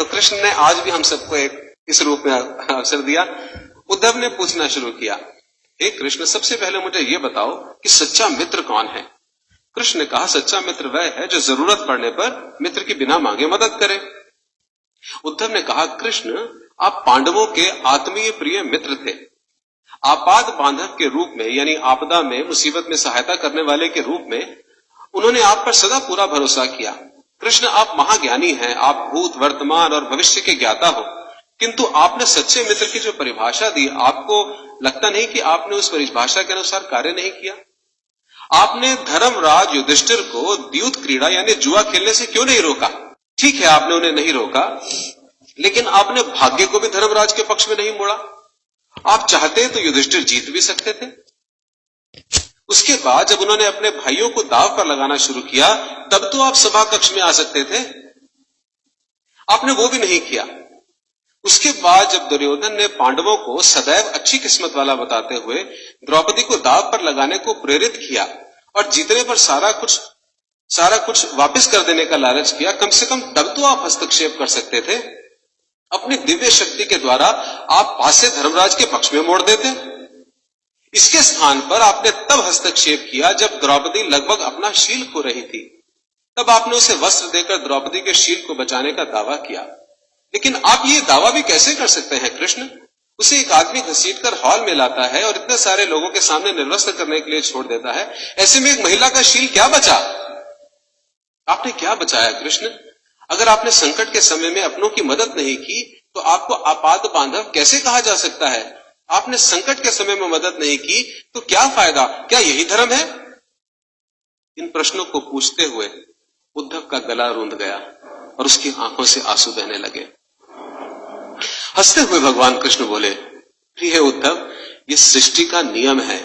कृष्ण ने आज भी हम सबको इस रूप में अवसर दिया। उद्धव ने पूछना शुरू किया, हे कृष्ण, सबसे पहले मुझे यह बताओ कि सच्चा मित्र कौन है? कृष्ण ने कहा, सच्चा मित्र वह है जो जरूरत पड़ने पर मित्र की बिना मांगे मदद करे। उद्धव ने कहा, कृष्ण, आप पांडवों के आत्मीय प्रिय मित्र थे। आपात बांधव के रूप में, यानी आपदा में, मुसीबत में सहायता करने वाले के रूप में उन्होंने आप पर सदा पूरा भरोसा किया। कृष्ण, आप महाज्ञानी हैं, आप भूत, वर्तमान और भविष्य के ज्ञाता हो, किंतु आपने सच्चे मित्र की जो परिभाषा दी, आपको लगता नहीं कि आपने उस परिभाषा के अनुसार कार्य नहीं किया? आपने धर्मराज युधिष्ठिर को द्यूत क्रीड़ा यानी जुआ खेलने से क्यों नहीं रोका? ठीक है, आपने उन्हें नहीं रोका, लेकिन आपने भाग्य को भी धर्मराज के पक्ष में नहीं मोड़ा। आप चाहते तो युधिष्ठिर जीत भी सकते थे। उसके बाद जब उन्होंने अपने भाइयों को दांव पर लगाना शुरू किया, तब तो आप सभा कक्ष में आ सकते थे। आपने वो भी नहीं किया। उसके बाद जब दुर्योधन ने पांडवों को सदैव अच्छी किस्मत वाला बताते हुए द्रौपदी को दांव पर लगाने को प्रेरित किया और जीतने पर सारा कुछ वापस कर देने का लालच किया, कम से कम तब तो आप हस्तक्षेप कर सकते थे। अपनी दिव्य शक्ति के द्वारा आप पासे धर्मराज के पक्ष में मोड़ देते। इसके स्थान पर आपने तब हस्तक्षेप किया जब द्रौपदी लगभग अपना शील खो रही थी। तब आपने उसे वस्त्र देकर द्रौपदी के शील को बचाने का दावा किया। लेकिन आप ये दावा भी कैसे कर सकते हैं कृष्ण? उसे एक आदमी घसीटकर हॉल में लाता है और इतने सारे लोगों के सामने निर्वस्त्र करने के लिए छोड़ देता है। ऐसे में एक महिला का शील क्या बचा? आपने क्या बचाया कृष्ण? अगर आपने संकट के समय में अपनों की मदद नहीं की तो आपको आपात बांधव कैसे कहा जा सकता है? आपने संकट के समय में मदद नहीं की तो क्या फायदा? क्या यही धर्म है? इन प्रश्नों को पूछते हुए उद्धव का गला रूंध गया और उसकी आंखों से आंसू बहने लगे। हंसते हुए भगवान कृष्ण बोले, प्रिय उद्धव, ये सृष्टि का नियम है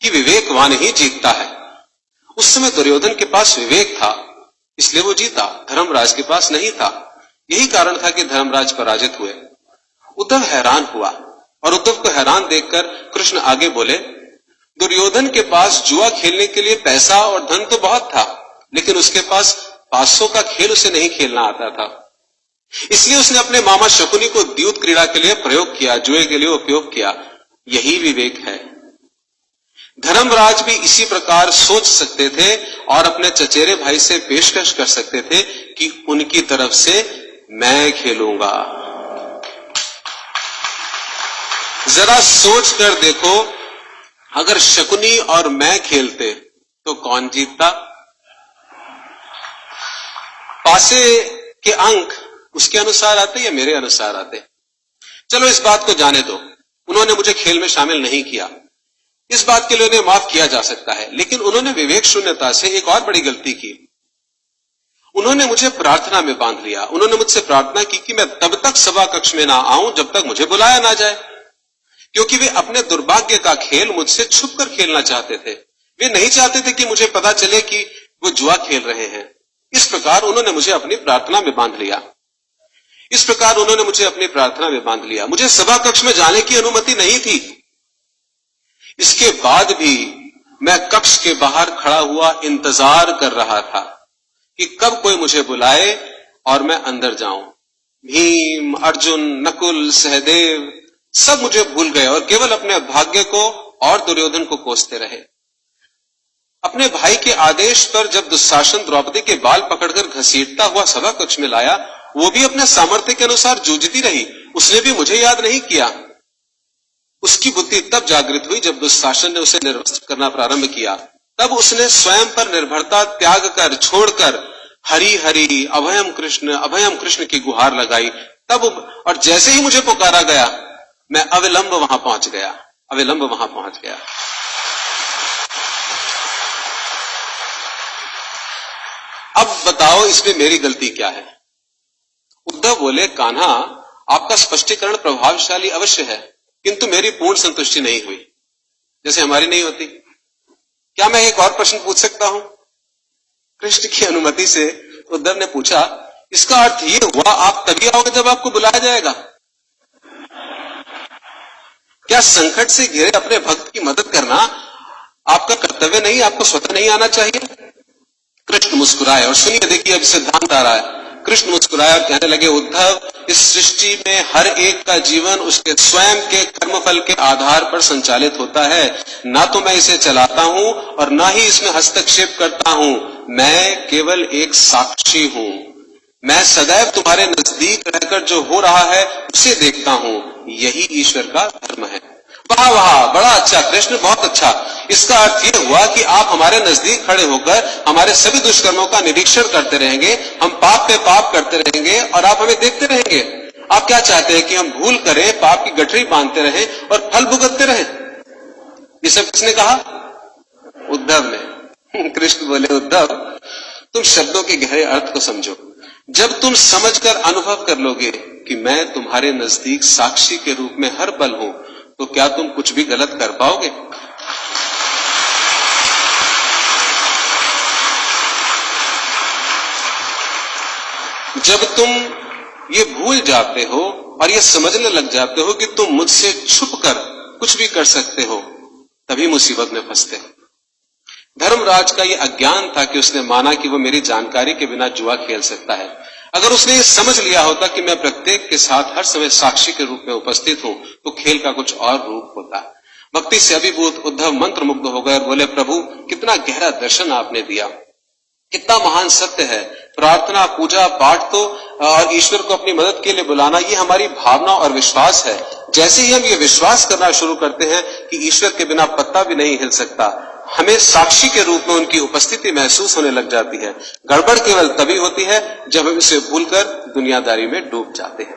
कि विवेकवान ही जीतता है। उस समय दुर्योधन के पास विवेक था, इसलिए वो जीता, धर्मराज के पास नहीं था। यही कारण था कि धर्मराज पराजित हुए। उद्धव हैरान हुआ और उद्धव को हैरान देखकर कृष्ण आगे बोले, दुर्योधन के पास जुआ खेलने के लिए पैसा और धन तो बहुत था, लेकिन उसके पास 500 का खेल उसे नहीं खेलना आता था। इसलिए उसने अपने मामा शकुनी को द्यूत क्रीड़ा के लिए प्रयोग किया, जुए के लिए उपयोग किया। यही विवेक है। धर्मराज भी इसी प्रकार सोच सकते थे और अपने चचेरे भाई से पेशकश कर सकते थे कि उनकी तरफ से मैं खेलूंगा। जरा सोच कर देखो, अगर शकुनी और मैं खेलते तो कौन जीतता? पासे के अंक उसके अनुसार आते या मेरे अनुसार आते? चलो इस बात को जाने दो, उन्होंने मुझे खेल में शामिल नहीं किया, इस बात के लिए उन्हें माफ किया जा सकता है। लेकिन उन्होंने विवेक शून्यता से एक और बड़ी गलती की। उन्होंने मुझे प्रार्थना में बांध लिया। उन्होंने मुझसे प्रार्थना की कि मैं तब तक सभा कक्ष में ना आऊं जब तक मुझे बुलाया ना जाए, क्योंकि वे अपने दुर्भाग्य का खेल मुझसे छुपकर खेलना चाहते थे। वे नहीं चाहते थे कि मुझे पता चले कि वो जुआ खेल रहे हैं। इस प्रकार उन्होंने मुझे अपनी प्रार्थना में बांध लिया। मुझे सभा कक्ष में जाने की अनुमति नहीं थी। इसके बाद भी मैं कक्ष के बाहर खड़ा हुआ इंतजार कर रहा था कि कब कोई मुझे बुलाए और मैं अंदर जाऊं। भीम, अर्जुन, नकुल, सहदेव सब मुझे भूल गए और केवल अपने भाग्य को और दुर्योधन को कोसते रहे। अपने भाई के आदेश पर जब दुशासन द्रौपदी के बाल पकड़कर घसीटता हुआ सभा कक्ष में लाया, वो भी अपने सामर्थ्य के अनुसार जूझती रही। उसने भी मुझे याद नहीं किया। उसकी बुद्धि तब जागृत हुई जब दुशासन ने उसे निर्वस्त्र करना प्रारंभ किया। तब उसने स्वयं पर निर्भरता त्याग कर, छोड़कर हरि हरि अभयम कृष्ण की गुहार लगाई। तब और जैसे ही मुझे पुकारा गया, मैं अविलंब वहां पहुंच गया। अब बताओ इसमें मेरी गलती क्या है? उद्धव बोले, कान्हा, आपका स्पष्टीकरण प्रभावशाली अवश्य है, किंतु मेरी पूर्ण संतुष्टि नहीं हुई, जैसे हमारी नहीं होती। क्या मैं एक और प्रश्न पूछ सकता हूं? कृष्ण की अनुमति से उद्धव ने पूछा, इसका अर्थ ये हुआ आप तभी आओगे जब आपको बुलाया जाएगा? क्या संकट से घिरे अपने भक्त की मदद करना आपका कर्तव्य नहीं, आपको स्वतः नहीं आना चाहिए? कृष्ण मुस्कुराए और सुनिए, देखिए अब सिद्धांत आ रहा है। कृष्ण मुस्कुराए और कहने लगे, उद्धव, इस सृष्टि में हर एक का जीवन उसके स्वयं के कर्मफल के आधार पर संचालित होता है। ना तो मैं इसे चलाता हूं और ना ही इसमें हस्तक्षेप करता हूं। मैं केवल एक साक्षी हूं। मैं सदैव तुम्हारे नजदीक रहकर जो हो रहा है उसे देखता हूं। यही ईश्वर का धर्म है। वाह वाह, बड़ा अच्छा कृष्ण, बहुत अच्छा। इसका अर्थ यह हुआ कि आप हमारे नजदीक खड़े होकर हमारे सभी दुष्कर्मों का निरीक्षण करते रहेंगे, हम पाप पे पाप करते रहेंगे और आप हमें देखते रहेंगे। आप क्या चाहते हैं कि हम भूल करें, पाप की गठरी बांधते रहें और फल भुगतते रहें? ये सब किसने कहा? उद्धव ने। कृष्ण बोले, उद्धव, तुम शब्दों के गहरे अर्थ को समझो। जब तुम समझकर अनुभव कर लोगे कि मैं तुम्हारे नजदीक साक्षी के रूप में हर पल हूं, तो क्या तुम कुछ भी गलत कर पाओगे? जब तुम ये भूल जाते हो और ये समझने लग जाते हो कि तुम मुझसे छुपकर कुछ भी कर सकते हो, तभी मुसीबत में फंसते हो। धर्मराज का ये अज्ञान था कि उसने माना कि वो मेरी जानकारी के बिना जुआ खेल सकता है। अगर उसने ये समझ लिया होता कि मैं प्रत्येक के साथ हर समय साक्षी के रूप में उपस्थित हूं, तो खेल का कुछ और रूप होता। भक्ति से अभिभूत उद्धव मंत्र मुग्ध हो गए और बोले, प्रभु, कितना गहरा दर्शन आपने दिया, कितना महान सत्य है। प्रार्थना, पूजा पाठ तो और ईश्वर को अपनी मदद के लिए बुलाना, ये हमारी भावना और विश्वास है। जैसे ही हम ये विश्वास करना शुरू करते हैं कि ईश्वर के बिना पत्ता भी नहीं हिल सकता, हमें साक्षी के रूप में उनकी उपस्थिति महसूस होने लग जाती है। गड़बड़ केवल तभी होती है जब हम इसे भूलकर दुनियादारी में डूब जाते हैं।